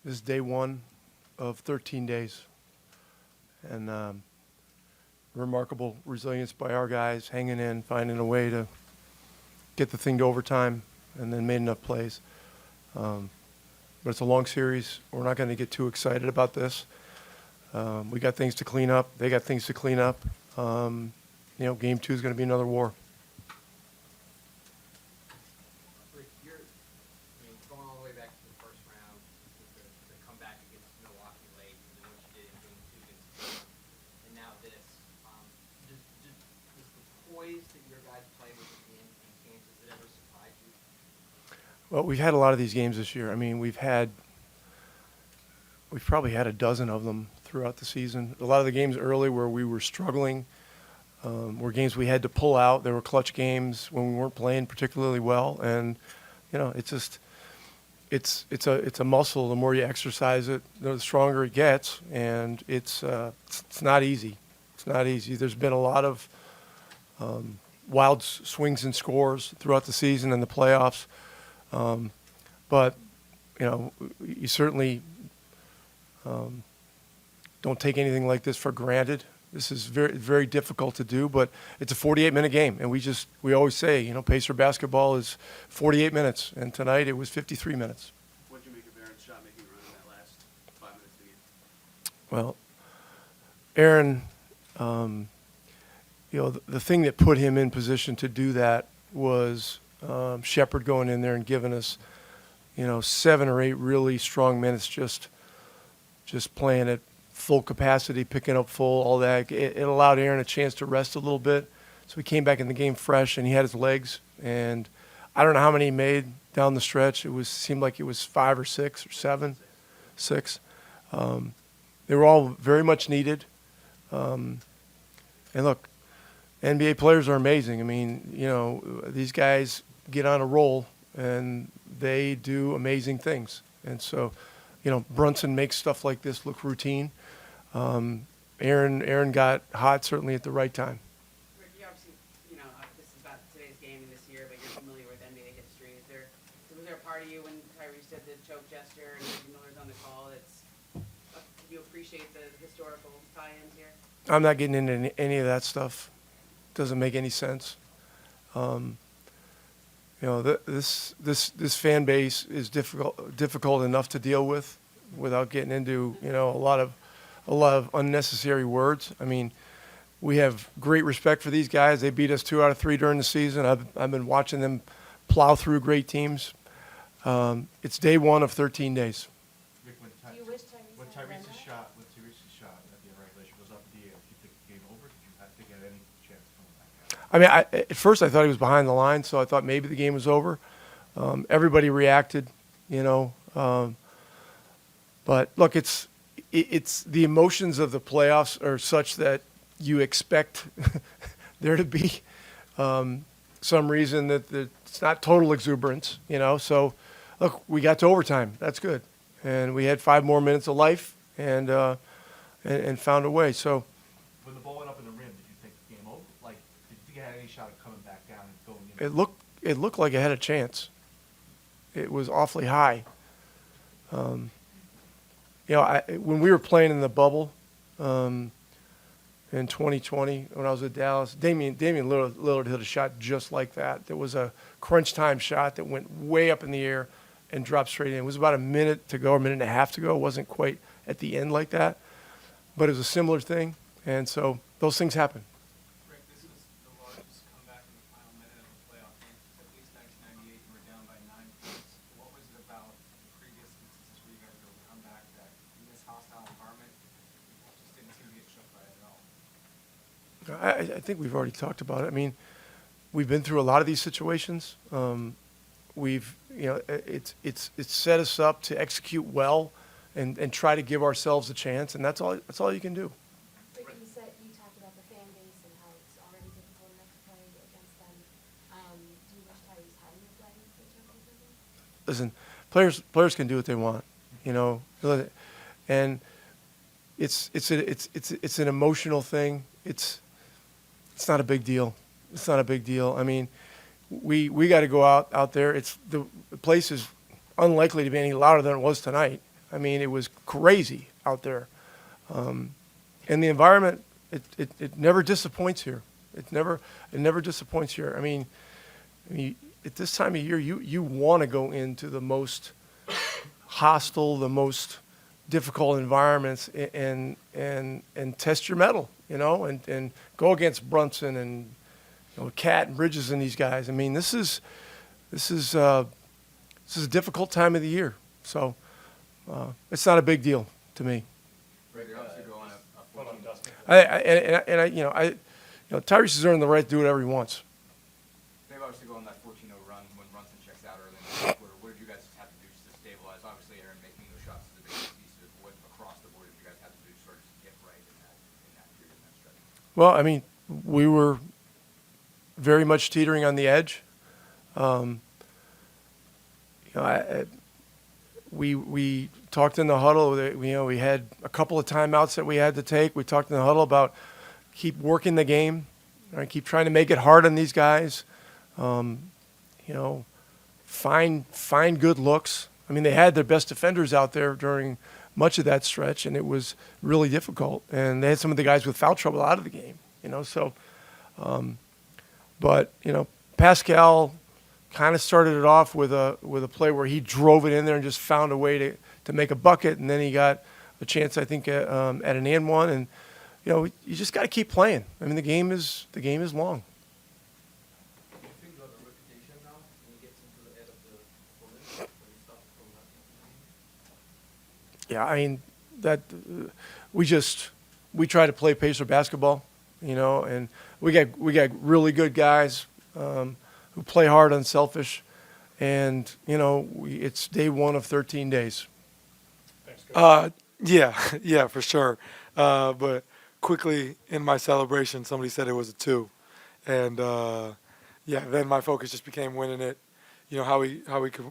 This is day one of 13 days. And remarkable resilience by our guys, hanging in, finding a way to get the thing to overtime, and then made enough plays. But it's a long series. We're not going to get too excited about this. We got things to clean up. They got things to clean up. Game 2 is going to be another war. Going all the way back to the first round, the comeback against Milwaukee late, and what you did in Game 2 against Cleveland, and now this. Does the poise that your guys play with at the end of these games, does it ever surprise you? Well, we've had a lot of these games this year. I mean, we've probably had a dozen of them throughout the season. A lot of the games early where we were struggling were games we had to pull out. There were clutch games when we weren't playing particularly well, and it's a muscle. The more you exercise it, the stronger it gets, and it's not easy. It's not easy. There's been a lot of wild swings and scores throughout the season and the playoffs, but you certainly don't take anything like this for granted. This is very, very difficult to do, but it's a 48-minute game, and we always say, Pacer basketball is 48 minutes, and tonight it was 53 minutes. What did you make of Aaron's shot-making run in that last 5 minutes of the game? Well, Aaron, the thing that put him in position to do that was Shepard going in there and giving us, 7 or 8 really strong minutes, just playing at full capacity, picking up full, all that. It allowed Aaron a chance to rest a little bit. So he came back in the game fresh, and he had his legs. And I don't know how many he made down the stretch. Seemed like it was 5 or 6 or 7, 6. They were all very much needed. And look, NBA players are amazing. I mean, these guys get on a roll, and they do amazing things. And so, Brunson makes stuff like this look routine. Aaron got hot certainly at the right time. Rick, you obviously, this is about today's game and this year, but you're familiar with NBA history. Was there a part of you when Tyrese did the choke gesture and Miller's on the call do you appreciate the historical tie-ins here? I'm not getting into any of that stuff. Doesn't make any sense. This fan base is difficult enough to deal with without getting into a lot of unnecessary words. I mean, we have great respect for these guys. They beat us 2 out of 3 during the season. I've been watching them plow through great teams. It's day 1 of 13 days. Rick, when Tyrese's shot at the regulation goes up in the air, did you think the game over? Did you have to get any chance coming back out? I mean, at first I thought he was behind the line, so I thought maybe the game was over. Everybody reacted, but look, it's the emotions of the playoffs are such that you expect there to be some reason that it's not total exuberance, So, look, we got to overtime. That's good, and we had 5 more minutes of life, and found a way. So, when the ball went up in the rim, did you think the game over? Like, did you think it had any shot of coming back down and going in? It looked like it had a chance. It was awfully high. When we were playing in the bubble in 2020, when I was at Dallas, Damian Lillard hit a shot just like that. There was a crunch time shot that went way up in the air and dropped straight in. It was about a minute to go, or a minute and a half to go. It wasn't quite at the end like that, but it was a similar thing. And so those things happen. Rick, this was the largest comeback in the final minute of a playoff game since at least 1998. You were down by 9 points. What was it about the previous instances where you guys were able to come back that in this hostile environment just didn't seem to get shook by it at all? I think we've already talked about it. I mean, we've been through a lot of these situations. It's set us up to execute well and try to give ourselves a chance, and that's all you can do. Rick, you talked about the fan base and how it's already difficult enough to play against them. Do you wish Tyrese hadn't played the Listen, players can do what they want, and it's an emotional thing. It's not a big deal. It's not a big deal. I mean, we got to go out there. The place is unlikely to be any louder than it was tonight. I mean, it was crazy out there. And the environment, it never disappoints here. It never disappoints here. I mean, at this time of year, you want to go into the most hostile, the most difficult environments and test your mettle, and go against Brunson and Cat and Bridges and these guys. I mean, this is a difficult time of the year, so it's not a big deal to me. Right, you're obviously going a 14. Tyrese has earned the right to do whatever he wants. They've obviously gone that 14-0 run when Brunson checks out early in the fourth quarter. What did you guys have to do just to stabilize? Obviously, Aaron making those shots is a big piece of what across the board did you guys have to do to sort of just get right in that period, in that stretch? Well, I mean, we were very much teetering on the edge. We talked in the huddle. We had a couple of timeouts that we had to take. We talked in the huddle about keep working the game, right? Keep trying to make it hard on these guys. Find good looks. I mean, they had their best defenders out there during much of that stretch, and it was really difficult. And they had some of the guys with foul trouble out of the game, So, but Pascal kind of started it off with a play where he drove it in there and just found a way to make a bucket, and then he got a chance, I think, at an and one, and you just got to keep playing. I mean, the game is long. Do you think you have a reputation now when you get into the head of the opponent, when you start from that? Yeah, I mean that we try to play Pacer basketball, and we got really good guys who play hard, unselfish, and it's day one of 13 days. Yeah, for sure. But quickly in my celebration, somebody said it was a 2, and then my focus just became winning it. How we could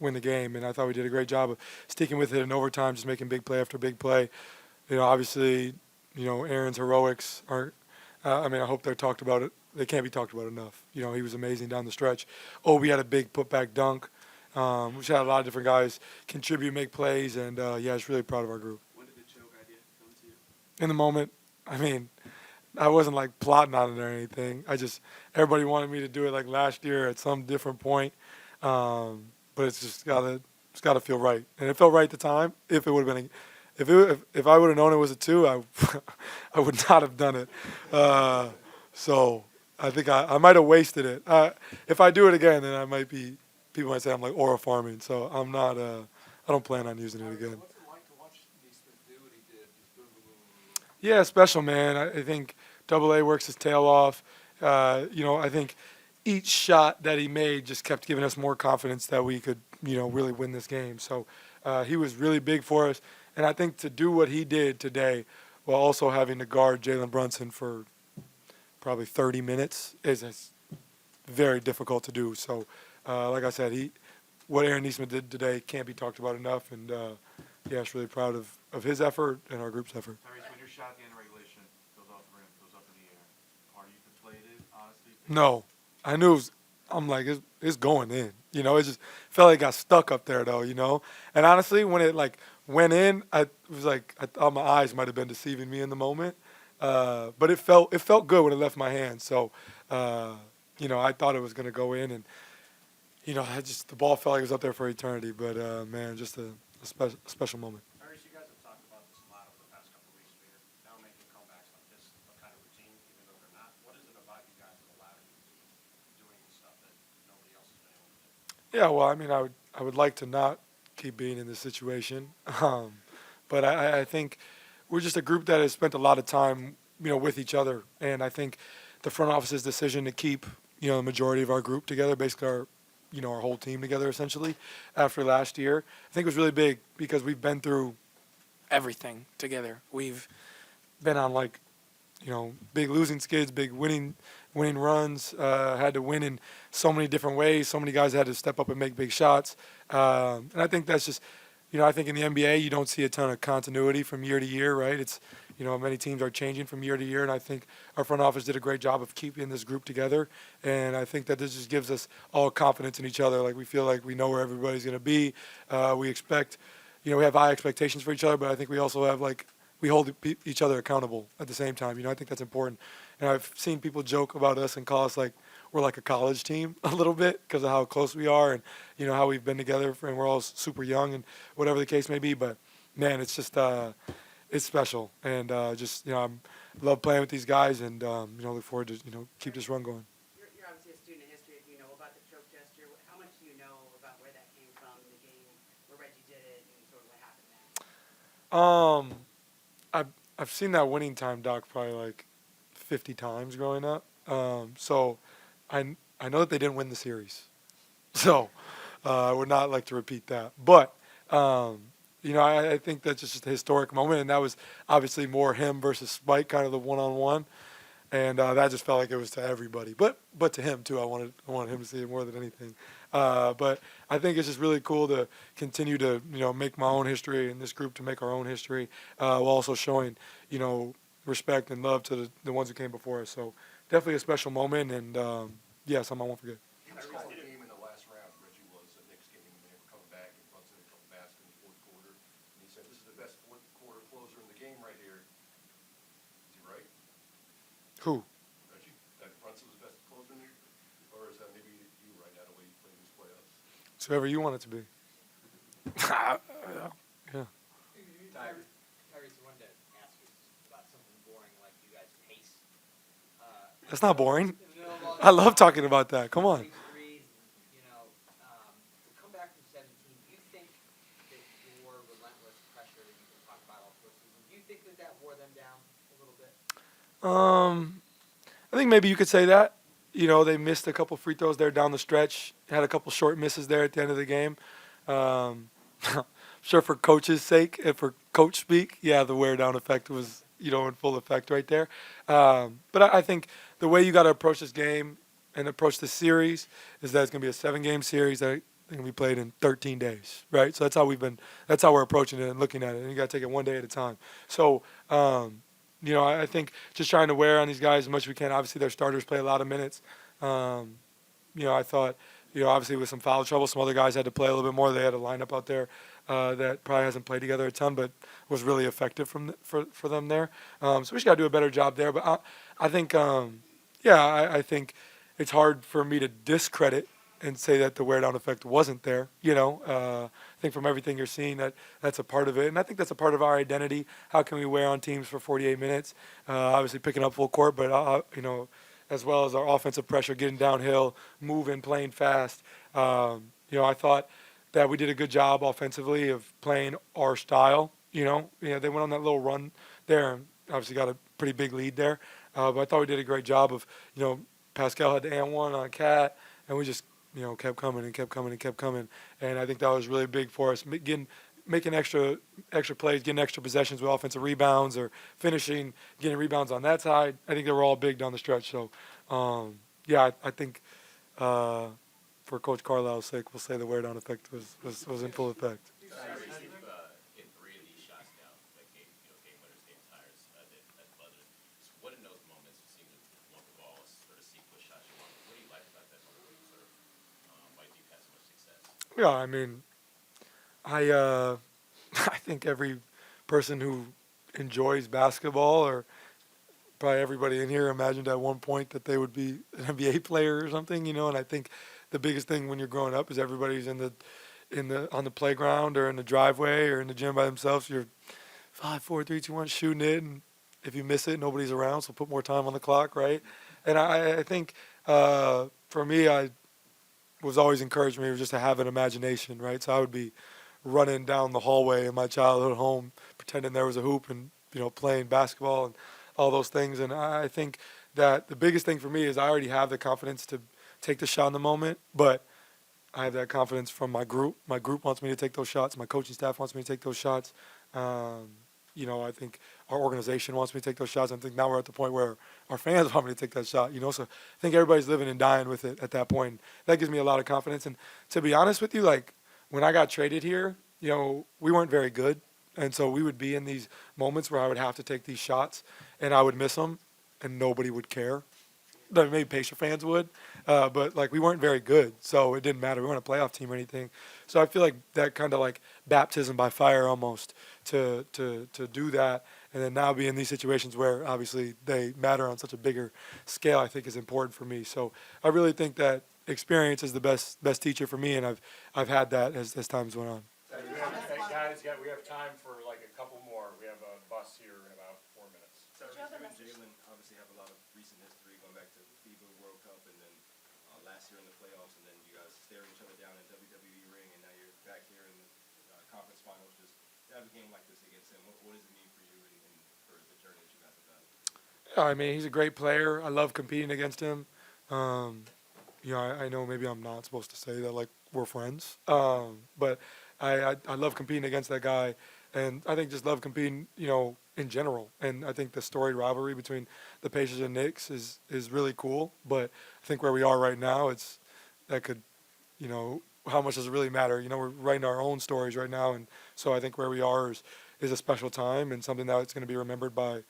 win the game, and I thought we did a great job of sticking with it in overtime, just making big play after big play. Obviously, Aaron's heroics aren't. I hope they're talked about it. They can't be talked about enough. He was amazing down the stretch. Obi had a big putback dunk. We had a lot of different guys contribute, make plays, and I was really proud of our group. When did the choke idea come to you? In the moment, I wasn't like plotting on it or anything. Everybody wanted me to do it like last year at some different point, but it's just gotta feel right, and it felt right at the time. If it would have been, if I would have known it was a 2, I would not have done it. So I think I might have wasted it. If I do it again, then people might say I'm like aura farming. So I'm not. I don't plan on using it again. What's it like to watch Nesmith do what he did? Just boom, boom, boom, boom. Yeah, special, man. I think AA works his tail off. I think each shot that he made just kept giving us more confidence that we could, really win this game. So he was really big for us. And I think to do what he did today while also having to guard Jalen Brunson for probably 30 minutes is very difficult to do. So, like I said, what Aaron Nesmith did today can't be talked about enough. And, it's really proud of his effort and our group's effort. Tyrese, when your shot at the end of regulation goes off the rim, goes up in the air, are you deflated, honestly? No. I knew I'm like, it's going in. It just felt like it got stuck up there, though, And honestly, when it, went in, I was like, I thought my eyes might have been deceiving me in the moment. But it felt good when it left my hand. So, I thought it was going to go in. And, the ball felt like it was up there for eternity. But, man, just a special moment. Tyrese, you guys have talked about this a lot over the past couple of weeks. But you're now making comebacks like this, a kind of routine, even though they're not. What is it about you guys that allowed you to keep doing stuff that nobody else has been able to do? Yeah, well, I would like to not keep being in this situation, but I think we're just a group that has spent a lot of time, with each other, and I think the front office's decision to keep, the majority of our group together, basically our whole team together, essentially, after last year, I think was really big because we've been through everything together. We've been on big losing skids, big winning runs, had to win in so many different ways. So many guys had to step up and make big shots. And I think that's just, I think in the NBA, you don't see a ton of continuity from year to year, right? It's, many teams are changing from year to year. And I think our front office did a great job of keeping this group together. And I think that this just gives us all confidence in each other. Like we feel like we know where everybody's going to be. We expect, we have high expectations for each other, but I think we also have we hold each other accountable at the same time. I think that's important. And I've seen people joke about us and call us we're like a college team a little bit because of how close we are and how we've been together and we're all super young and whatever the case may be. But man, it's just it's special and I love playing with these guys and look forward to keep this run going. You're obviously a student of history. If you know about the choke gesture, how much do you know about where that came from in the game, where Reggie did it, and sort of what happened next? I've seen that winning time doc probably 50 times growing up. So I know that they didn't win the series. So I would not like to repeat that. But I think that's just a historic moment, and that was obviously more him versus Spike, kind of the one-on-one. And that just felt like it was to everybody, but to him too. I wanted him to see it more than anything. But I think it's just really cool to continue to make my own history and this group to make our own history, while also showing respect and love to the ones who came before us. So definitely a special moment, and something I won't forget. Knicks called a game in the last round. Reggie was a Knicks game, and they were coming back and Brunson had a couple baskets in the fourth quarter. And he said, "This is the best fourth quarter closer in the game right here." Is he right? Who? Reggie? That Brunson was the best closer in the game? Or is that maybe you right now, the way you play these playoffs? It's whoever you want it to be. Yeah. Tyrese, I wanted to ask you about something boring like you guys' pace. That's not boring. No, well, I love talking about that. Come on. threes, to come back from 17, do you think that your relentless pressure that you can talk about all postseason, do you think that wore them down a little bit? I think maybe you could say that. They missed a couple free throws there down the stretch. Had a couple short misses there at the end of the game. Sure, for coach's sake and for coach speak, the wear down effect was in full effect right there. But I think the way you got to approach this game and approach this series is that it's going to be a 7-game series that going to be played in 13 days, right? So that's how we're approaching it and looking at it. And you got to take it one day at a time. So, I think just trying to wear on these guys as much as we can. Obviously, their starters play a lot of minutes. I thought, obviously with some foul trouble, some other guys had to play a little bit more. They had a lineup out there that probably hasn't played together a ton, but was really effective for them there. So we just got to do a better job there. But I think, I think it's hard for me to discredit and say that the wear down effect wasn't there. I think from everything you're seeing that's a part of it, and I think that's a part of our identity. How can we wear on teams for 48 minutes? Obviously picking up full court, but as well as our offensive pressure, getting downhill, moving, playing fast. I thought that we did a good job offensively of playing our style. They went on that little run there and obviously got a pretty big lead there. But I thought we did a great job of, Pascal had the and one on Cat, and we just, kept coming and kept coming and kept coming. And I think that was really big for us, making extra plays, getting extra possessions with offensive rebounds or finishing, getting rebounds on that side. I think they were all big down the stretch. So, I think for Coach Carlisle's sake, we'll say the wear down effect was in full effect. Tyrese hit 3 of these shots now, like game winners, game tires, that buzzer. So what in those moments seem to want the ball, sort of see what shots you want? What do you like about that moment? Sort of why do you have so much success? Yeah, I mean, I think every person who enjoys basketball, or probably everybody in here, imagined at one point that they would be an NBA player or something, and I think the biggest thing when you're growing up is everybody's on the playground or in the driveway or in the gym by themselves. You're 5, 4, 3, 2, 1 shooting it, and if you miss it, nobody's around, so put more time on the clock, right? And I think for me, I was always encouraged me just to have an imagination, right? So I would be running down the hallway in my childhood home, pretending there was a hoop and playing basketball and all those things. And I think that the biggest thing for me is I already have the confidence to take the shot in the moment, but I have that confidence from my group. My group wants me to take those shots. My coaching staff wants me to take those shots. I think our organization wants me to take those shots. I think now we're at the point where our fans want me to take that shot, So I think everybody's living and dying with it at that point. That gives me a lot of confidence. And to be honest with you, when I got traded here, we weren't very good. And so we would be in these moments where I would have to take these shots and I would miss them and nobody would care. that maybe Pacer fans would. But like we weren't very good, so it didn't matter. We weren't a playoff team or anything. So I feel like that kind of like baptism by fire almost to do that, and then now be in these situations where obviously they matter on such a bigger scale, I think is important for me. So I really think that experience is the best teacher for me, and I've had that as times went on. Guys, we have time for like a couple more. We have a bus here in about 4 minutes. Did you have a You and message? Jalen obviously have a lot of recent history going back to the FIBA World Cup and then last year in the playoffs, and then you guys staring each other down in WWE ring, and now you're back here in the conference finals. Just to have a game like this against him, what does it mean for you and for the journey that you guys have had? I mean, he's a great player. I love competing against him. I know maybe I'm not supposed to say that like we're friends, but I love competing against that guy, and I think just love competing, in general. And I think the storied rivalry between the Pacers and Knicks is really cool. But I think where we are right now, how much does it really matter? We're writing our own stories right now, and so I think where we are is a special time and something that's going to be remembered by,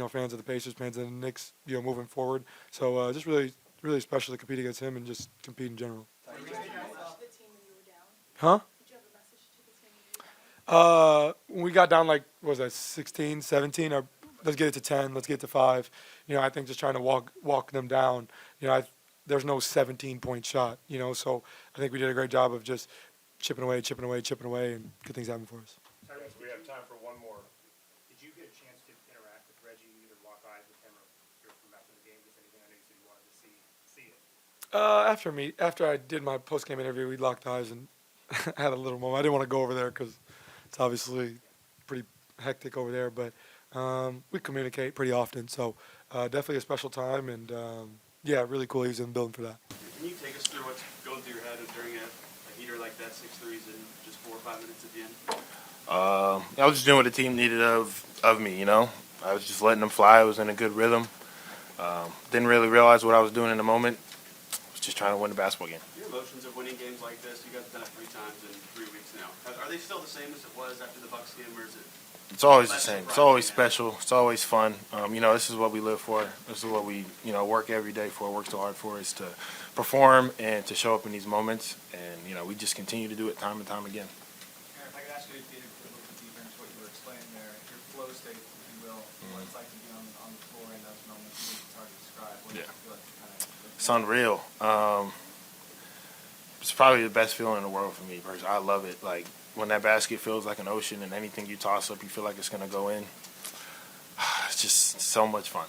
fans of the Pacers, fans of the Knicks, moving forward. So just really, really special to compete against him and just compete in general. Did you have a message to the team when you were down? Huh? Did you have a message to the team when you were down? When we got down like, what was that, 16, 17, or let's get it to 10, let's get it to 5. I think just trying to walk them down. There's no 17-point shot, so I think we did a great job of just chipping away, and good things happen for us. We have time for one more. Did you get a chance to interact with Reggie, either lock eyes with him or hear from after the game? Just anything I know you said you wanted to see it. After I did my post-game interview, we locked eyes and had a little moment. I didn't want to go over there because it's obviously pretty hectic over there, but we communicate pretty often, so definitely a special time, and really cool he was in the building for that. Can you take us through what's going through your head during a heater like that, 6 threes in just 4 or 5 minutes at the end? I was just doing what the team needed of me, I was just letting them fly. I was in a good rhythm. Didn't really realize what I was doing in the moment. Was just trying to win the basketball game. Your emotions of winning games like this, you guys have done it 3 times in 3 weeks now. Are they still the same as it was after the Bucks game, or is it? It's always the less same. It's surprising always now? special. It's always fun. This is what we live for. This is what we, work every day for, work so hard for, is to perform and to show up in these moments. And, we just continue to do it time and time again. Aaron, if I could ask you to dig a little bit deeper into what you were explaining there, your flow state, if you will, what it's like to be on the floor in those moments. It's hard to describe. What does it feel like to kind of? It's unreal. It's probably the best feeling in the world for me, personally. I love it. Like, when that basket feels like an ocean and anything you toss up, you feel like it's going to go in. It's just so much fun.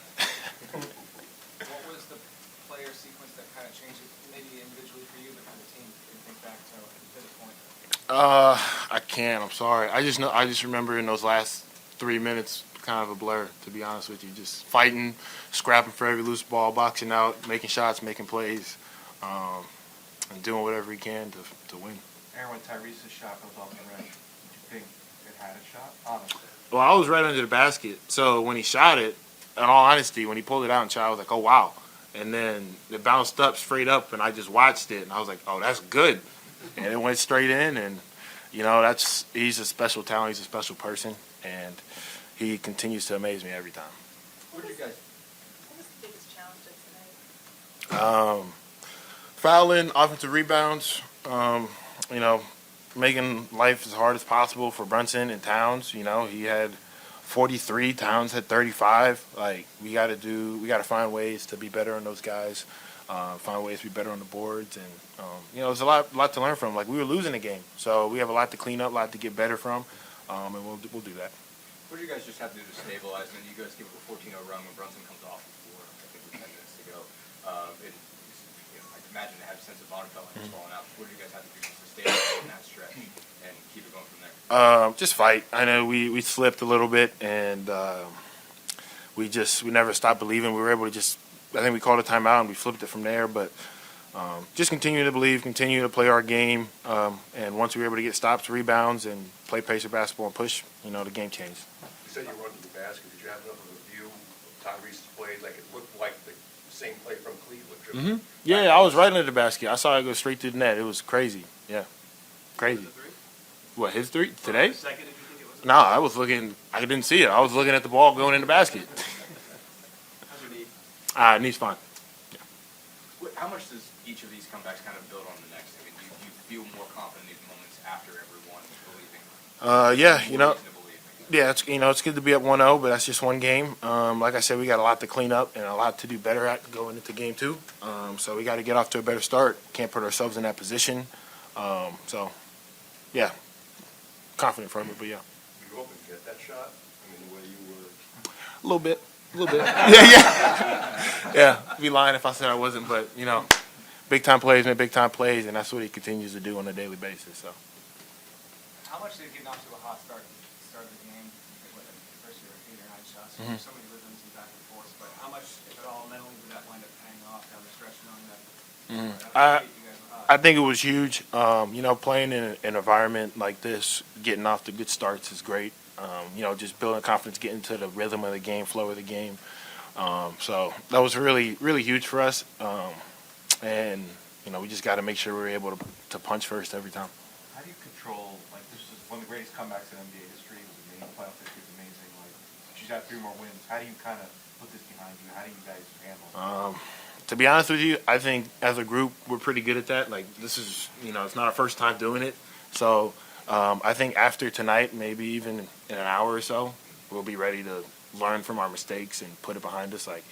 What was the player sequence that kind of changed it, maybe individually for you, but for the team, if you think back to this point? I can't. I'm sorry. I just remember in those last 3 minutes, kind of a blur, to be honest with you. Just fighting, scrapping for every loose ball, boxing out, making shots, making plays, and doing whatever he can to win. Aaron, when Tyrese's shot goes off the rim, did you think it had a shot? Honestly. Well, I was right under the basket, so when he shot it, in all honesty, when he pulled it out and shot, I was like, oh, wow. And then it bounced up, straight up, and I just watched it, and I was like, oh, that's good. And it went straight in, and, he's a special talent, he's a special person, and he continues to amaze me every time. What was the biggest challenge tonight? Fouling, offensive rebounds, making life as hard as possible for Brunson and Towns. He had 43, Towns had 35. Like, we got to find ways to be better on those guys, find ways to be better on the boards, and there's a lot to learn from. Like, we were losing the game, so we have a lot to clean up, a lot to get better from, and we'll do that. What do you guys just have to do to stabilize? I mean, you guys give it a 14-0 run when Brunson comes off before, I think it was 10 minutes to go. I can imagine they have a sense of bottom felt like it's falling out. What do you guys have to do just to stabilize in that stretch and keep it going from there? Just fight. I know we slipped a little bit, and we never stopped believing. We were able to I think we called a timeout and we flipped it from there, but just continue to believe, continue to play our game, and once we were able to get stops, rebounds, and play Pacer basketball and push, the game changed. You said you were under the basket. Did you have enough of a view of Tyrese's plays? Like, it looked like the same play from Cleveland. Yeah, I was right under the basket. I saw it go straight through the net. It was crazy. Yeah, crazy. What, his three today? Second, did you think it was? No, I was looking. I didn't see it. I was looking at the ball going in the basket. How's your knee? Knee's fine. Yeah. How much does each of these comebacks kind of build on the next? I mean, do you feel more confident in these moments after everyone believing? Yeah, you know, Reason to believe? yeah, it's good to be up 1-0, but that's just one game. Like I said, we got a lot to clean up and a lot to do better at going into game 2. So we got to get off to a better start. Can't put ourselves in that position. So, yeah, confident from it, but yeah. You hoping to get that shot? I mean, the way you were. A little bit. Yeah. Be lying if I said I wasn't, but you know, big time plays make big time plays, and that's what he continues to do on a daily basis. So. How much did getting off to a hot start of the game? First year, 8 or 9 shots. Mhm. So many rhythms and back and forth. But how much, if at all, mentally did that wind up paying off down the stretch, knowing that? I think it was huge. You know, playing in an environment like this, getting off to good starts is great. You know, just building confidence, getting to the rhythm of the game, flow of the game. So that was really, really huge for us. And, you know, we just got to make sure we're able to punch first every time. How do you control, like, this is one of the greatest comebacks in NBA history. It was amazing. Playoff history is amazing. Like, she's got 3 more wins. How do you kind of put this behind you? How do you guys handle it? To be honest with you, I think as a group, we're pretty good at that. Like, this is, you know, it's not our first time doing it. So I think after tonight, maybe even in an hour or so, we'll be ready to learn from our mistakes and put it behind us. Like,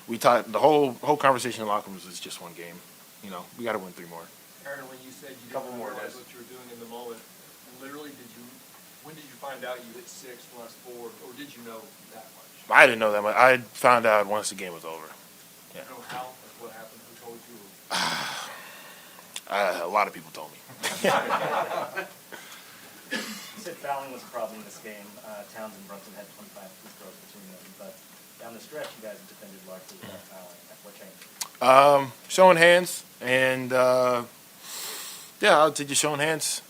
we taught the whole conversation in the locker room was just one game. You know, we got to win 3 more. Aaron, when you said you Couple didn't more, realize guys. what you were doing in the moment, literally, when did you find out you hit 6 last 4, or did you know that much? I didn't know that much. I found out once the game was over. You know how, like what happened, who told you? A lot of people told me. You said fouling was a problem in this game. Towns and Brunson had 25 free throws between them, but down the stretch, you guys defended largely without fouling. What changed? Showing hands, and yeah, I'll take you showing hands.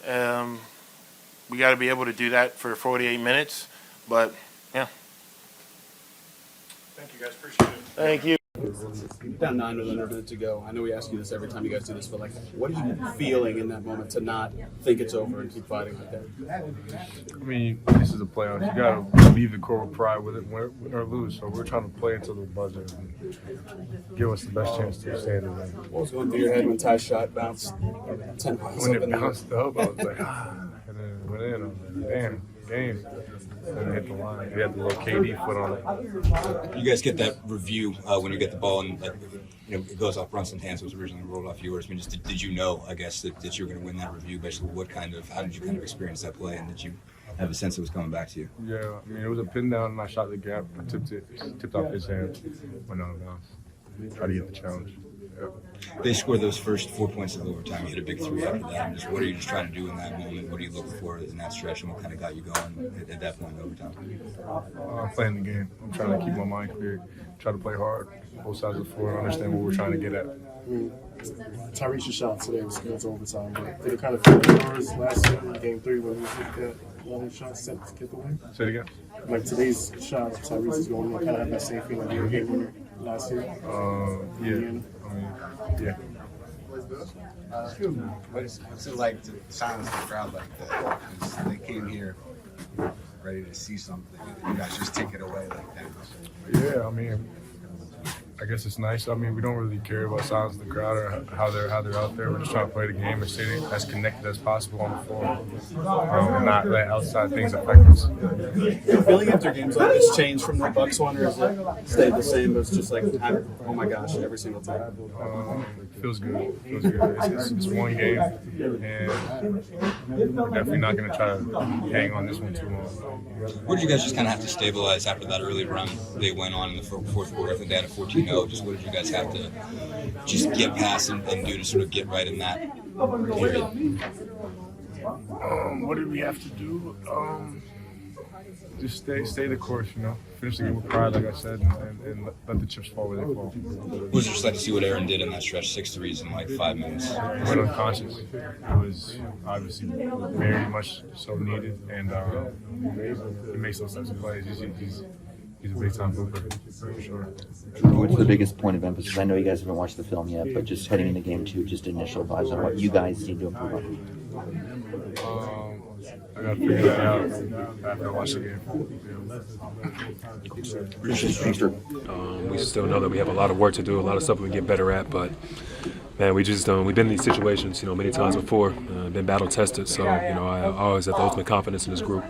We got to be able to do that for 48 minutes, but yeah. Thank you, guys. Appreciate it. Thank you. Down 9 with under a minute to go. I know we ask you this every time you guys do this, but like, what are you feeling in that moment to not think it's over and keep fighting like that? I mean, this is a playoffs. You gotta leave the core with pride with it, win or lose. So we're trying to play until the buzzer and give us the best chance to stay in the game. What was going through your head when Ty's shot bounced 10 miles When up it in the air? bounced up, I was like, and then it went in. I was like, damn, game. And it hit the line. We had the little KD foot on it. You guys get that review when you get the ball and it goes off Brunson's hands. It was originally rolled off yours. I mean, just did you know, I guess, that you were going to win that review? Basically, how did you kind of experience that play, and did you have a sense it was coming back to you? Yeah, I mean, it was a pin down, and I shot the gap. I tipped off his hand, went out of bounds. Try to get the challenge. Yep. They scored those first 4 points of overtime. You hit a big 3 after that. And just what are you just trying to do in that moment? What are you looking for in that stretch, and what kind of got you going at that point in overtime? I'm playing the game. I'm trying to keep my mind clear, try to play hard, both sides of the floor, understand what we're trying to get at. Tyrese's shot today was against overtime, but did it kind of feel like yours last year in Game 3 when you hit that long shot set to get the win? Say it again? Like today's shot, Tyrese is going to kind of have that same feeling you were getting last year? Yeah. What's it like to silence the crowd like that? 'Cause they came here ready to see something, and you guys just take it away like that. Yeah, I mean, I guess it's nice. I mean, we don't really care about size of the crowd or how they're out there. We're just trying to play the game and stay as connected as possible on the floor, and not let outside things affect us. The feeling after games like this change from the Bucks one, or is it stayed the same? But it's just like, oh my gosh, every single time. Feels good. It's one game, and we're definitely not going to try to hang on this one too long. What did you guys just kind of have to stabilize after that early run they went on in the fourth quarter? I think they had a 14-0. Just what did you guys have to just get past and do to sort of get right in that period? What did we have to do? Just stay the course, finish the game with pride, like I said, and let the chips fall where they fall. It was just like to see what Aaron did in that stretch, 6 threes in like 5 minutes. He went unconscious. It was obviously very much so needed, and he makes those types of plays. He's a big-time hooper, for sure. What's the biggest point of emphasis? I know you guys haven't watched the film yet, but just heading into game 2, just initial vibes on what you guys need to improve on. I got to figure that out after I watch the game. We still know that we have a lot of work to do, a lot of stuff we can get better at, but man, we've been in these situations, many times before, been battle tested. So, I always have the ultimate confidence in this group.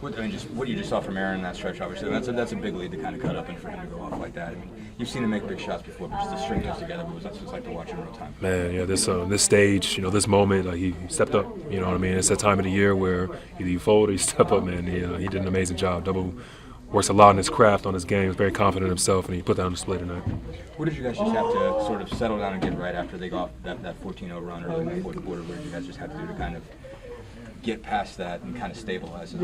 What you just saw from Aaron in that stretch, obviously, that's a big lead to kind of cut up and for him to go off like that. I mean, you've seen him make big shots before, but just to string those together, what was that just like to watch in real time? Man, yeah, this stage, this moment, like he stepped up. You know what I mean? It's that time of the year where either you fold or you step up. Man, he did an amazing job. Double works a lot in his craft, on his game. He's very confident in himself, and he put that on display tonight. What did you guys just have to sort of settle down and get right after they got that 14-0 run early in the fourth quarter? What did you guys just have to do to kind of get past that and kind of stabilize it?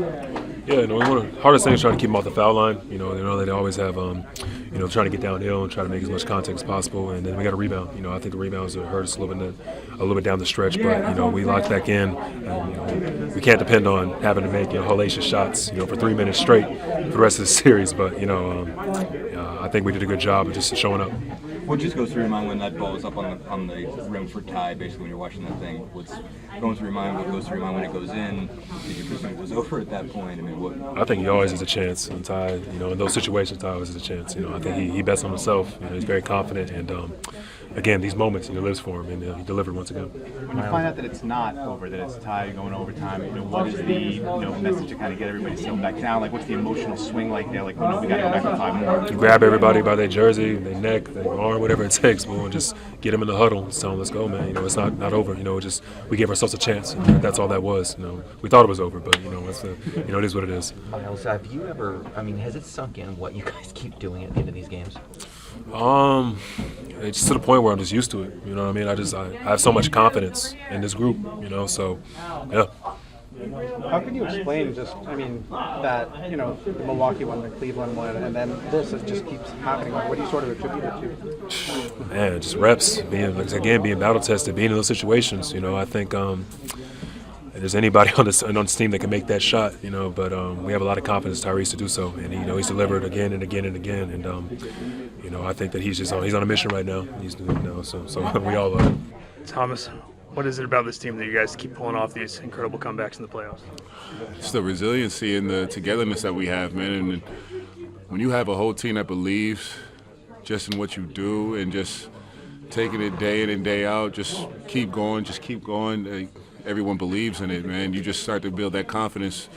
Yeah, one of the hardest things is trying to keep them off the foul line. They know that they always have, trying to get downhill and try to make as much contact as possible. And then we got to rebound. I think the rebounds have hurt us a little bit down the stretch. But we locked back in. And, we can't depend on having to make hellacious shots for 3 minutes straight for the rest of the series. But I think we did a good job of just showing up. What just goes through your mind when that ball is up on the rim for tie, basically, when you're watching that thing? What's going through your mind? What goes through your mind when it goes in? Did you presume it was over at that point? I mean, what? I think he always has a chance. And Ty, in those situations, Ty always has a chance. I think he bets on himself. He's very confident. And, again, these moments, he lives for him. And he delivered once again. When you find out that it's not over, that it's tied, going overtime, what is the message to kind of get everybody settled back down? Like, what's the emotional swing like there? Like, we got to go back to 5 more. You grab everybody by their jersey, their neck, their arm, whatever it takes. We'll just get them in the huddle and tell them, let's go, man. It's not over. Just we gave ourselves a chance. That's all that was. We thought it was over, but it's it is what it is. Myles, have you ever? Has it sunk in what you guys keep doing at the end of these games? It's just to the point where I'm just used to it. You know what I mean? I have so much confidence in this group. So yeah. How can you explain that, the Milwaukee one, the Cleveland one, and then this, it just keeps happening? Like, what do you sort of attribute it to? Man, just reps, being battle tested, being in those situations. I think if there's anybody on this team that can make that shot, but we have a lot of confidence, Tyrese, to do so. And, he's delivered again and again and again. And, I think that he's on a mission right now. So we all are. Thomas, what is it about this team that you guys keep pulling off these incredible comebacks in the playoffs? It's the resiliency and the togetherness that we have, man. And when you have a whole team that believes just in what you do and just taking it day in and day out, just keep going. Everyone believes in it, man. You just start to build that confidence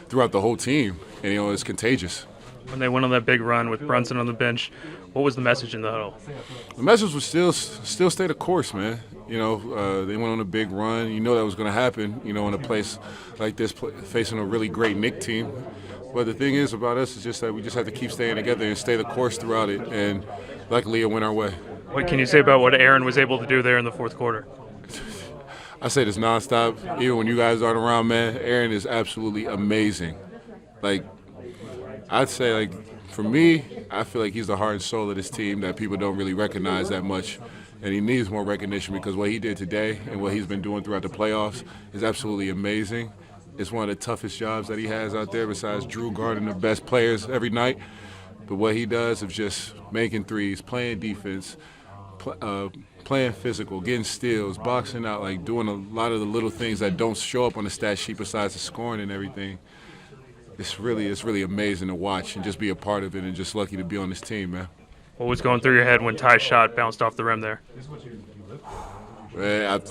throughout the whole team, and it's contagious. When they went on that big run with Brunson on the bench, what was the message in the huddle? The message was still stay the course, man. They went on a big run. That was going to happen, in a place like this, facing a really great Knicks team. But the thing is about us is just that we just have to keep staying together and stay the course throughout it, and luckily it went our way. What can you say about what Aaron was able to do there in the fourth quarter? I say this nonstop, even when you guys aren't around, man. Aaron is absolutely amazing. I'd say, for me, I feel like he's the heart and soul of this team that people don't really recognize that much. And he needs more recognition because what he did today and what he's been doing throughout the playoffs is absolutely amazing. It's one of the toughest jobs that he has out there besides Drew guarding the best players every night. But what he does is just making threes, playing defense, playing physical, getting steals, boxing out, doing a lot of the little things that don't show up on the stat sheet besides the scoring and everything. It's really amazing to watch and just be a part of it, and just lucky to be on this team, man. What was going through your head when Ty's shot bounced off the rim there? Man,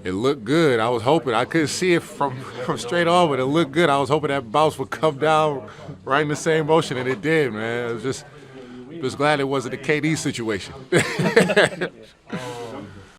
it looked good. I was hoping. I couldn't see it from straight on, but it looked good. I was hoping that bounce would come down right in the same motion, and it did, man. I was just glad it wasn't a KD situation.